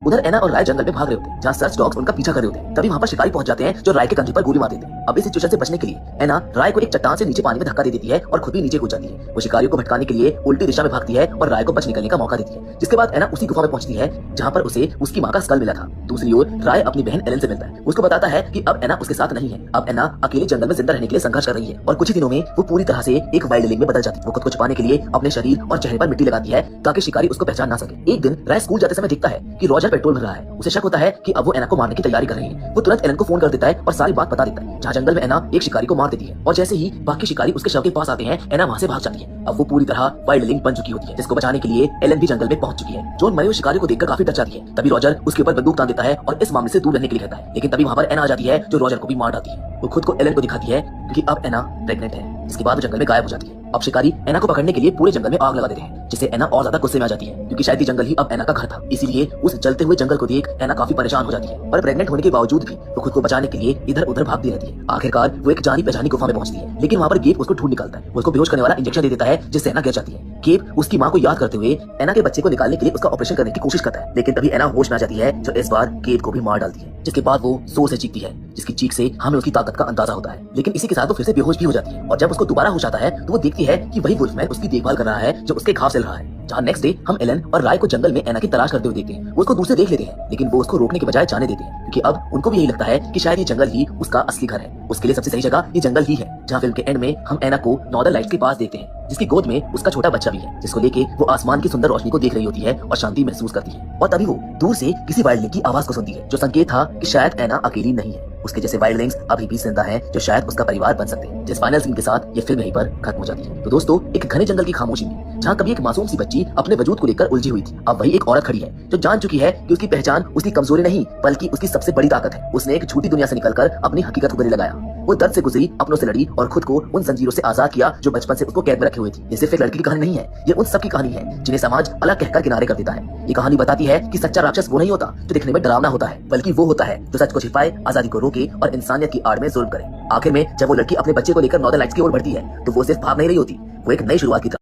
उधर एना और राय जंगल में भाग रहे होते हैं, जहाँ सर्च डॉग्स उनका पीछा कर रहे होते हैं। तभी वहाँ पर शिकारी पहुंच जाते हैं जो राय के कंधे पर गोली मार देते हैं। अब इस सिचुएशन से बचने के लिए एना राय को एक चट्टान से नीचे पानी में धक्का दे देती है और खुद भी नीचे कूद जाती है। वो शिकारियों को भटकाने के लिए उल्टी दिशा में भागती है और राय को बच निकलने का मौका देती है। जिसके बाद एना उसी गुफा में पहुंचती है जहाँ पर उसे उसकी माँ का स्कल मिला था। दूसरी ओर राय अपनी बहन एलन से मिलता है, उसको बताता है कि अब एना उसके साथ नहीं है। अब एना अकेले जंगल में जिंदा रहने के लिए संघर्ष कर रही है और कुछ ही दिनों में वो पूरी तरह से एक वाइल्डलिंग में बदल जाती है। वो खुद को छुपाने के लिए अपने शरीर और चेहरे पर मिट्टी लगाती है ताकि शिकारी उसको पहचान ना सके। एक दिन राय स्कूल जाते समय दिखता है कि रॉजर पेट्रोल भर रहा है। उसे शक होता है कि अब वो एना को मारने की तैयारी कर रही है। वो तुरंत एलन को फोन कर देता है और सारी बात बता देता है। जहाँ जंगल में एना एक शिकारी को मार देती है और जैसे ही बाकी शिकारी उसके शव के पास आते हैं, एना वहाँ से भाग जाती है। अब वो पूरी तरह वाइल्डलिंग बन चुकी होती है, जिसको बचाने के लिए एलन भी जंगल में पहुंच चुकी है। जोन मरे हुए शिकारी को देखकर काफी डर जाती है। तभी रॉजर उसके ऊपर बंदूक तान देता है और इस मामले से दूर रहने के लिए कहता है। लेकिन तभी वहाँ पर एना आ जाती है जो रॉजर को भी मार डालती है। वो खुद को एलन को दिखाती है क्योंकि अब एना प्रेग्नेंट है। इसके बाद वो जंगल में गायब हो जाती है। अब शिकारी एना को पकड़ने के लिए पूरे जंगल में आग लगा देते हैं, जिससे एना और ज्यादा गुस्से में आ जाती है क्योंकि शायद ये जंगल ही अब एना का घर था। इसीलिए उस जलते हुए जंगल को देख एना काफी परेशान हो जाती है और प्रेग्नेंट होने के बावजूद भी वो खुद को बचाने के लिए इधर उधर भागती रहती है। आखिरकार वो एक जानी पहचानी गुफा में पहुंचती है, लेकिन वहाँ पर गेब उसको ढूंढ निकालता है। उसको बेहोश करने वाला इंजेक्शन दे देता है जिससे एना गिर जाती है। गेब उसकी माँ को याद करते हुए एना के बच्चे को निकालने के लिए उसका ऑपरेशन करने की कोशिश करता है, लेकिन तभी एना होश में आ जाती है जो इस बार गेब को भी मार डालती है। जिसके बाद वो जोर से चीखती है, जिसकी चीख से हमें उसकी ताकत का अंदाजा होता है। लेकिन इसी के साथ वो फिर से बेहोश भी हो जाती है और जब उसको दोबारा होश आता है तो वो देखती है कि वही वुल्फमैन उसकी देखभाल कर रहा है जो उसके घाव से रहा है। जहाँ नेक्स्ट डे हम एलन और राय को जंगल में एना की तलाश करते हुए देखते हैं। वो उसको दूर से देख लेते हैं, लेकिन वो उसको रोकने के बजाय जाने देते हैं क्योंकि अब उनको भी यही लगता है कि शायद ये जंगल ही उसका असली घर है। उसके लिए सबसे सही जगह ये जंगल ही है। जहाँ फिल्म के एंड में हम एना को नॉर्दर्न लाइट्स के पास देखते हैं, जिसकी गोद में उसका छोटा बच्चा भी है, जिसको लेके वो आसमान की सुंदर रोशनी को देख रही होती है और शांति महसूस करती है। और तभी वो दूर से किसी वाइल्डलिंग की आवाज को सुनती है, जो संकेत था कि शायद एना अकेली नहीं है। उसके जैसे वाइल्डलिंग्स अभी भी जिंदा हैं जो शायद उसका परिवार बन सकते हैं। जिस फाइनल सीन के साथ ये फिल्म यहीं पर खत्म हो जाती है। तो दोस्तों, एक घने जंगल की खामोशी में जहाँ कभी एक मासूम सी बच्ची अपने वजूद को लेकर उलझी हुई थी, अब वही एक औरत खड़ी है जो जान चुकी है कि उसकी पहचान उसकी कमजोरी नहीं बल्कि उसकी सबसे बड़ी ताकत है। उसने एक झूठी दुनिया से निकलकर अपनी हकीकत को गले लगाया। वो दर्द से गुजरी, अपनों से लड़ी और खुद को उन जंजीरों से आजाद किया जो बचपन से उसको कैद में रखे हुए थी। ये सिर्फ एक लड़की की कहानी नहीं है, ये उन सब की कहानी है जिन्हें समाज अलग कहकर किनारे कर देता है। ये कहानी बताती है कि सच्चा राक्षस वो नहीं होता जो दिखने में डरावना होता है, बल्कि वो होता है जो सच को छिपाए, आजादी को रोके और इंसानियत की आड़ में जुल्म करे। आखिर में जब वो लड़की अपने बच्चे को लेकर नॉर्दर्न लाइट्स की ओर बढ़ती है तो वो सिर्फ भाग नहीं रही होती, वो एक नई शुरुआत की तरफ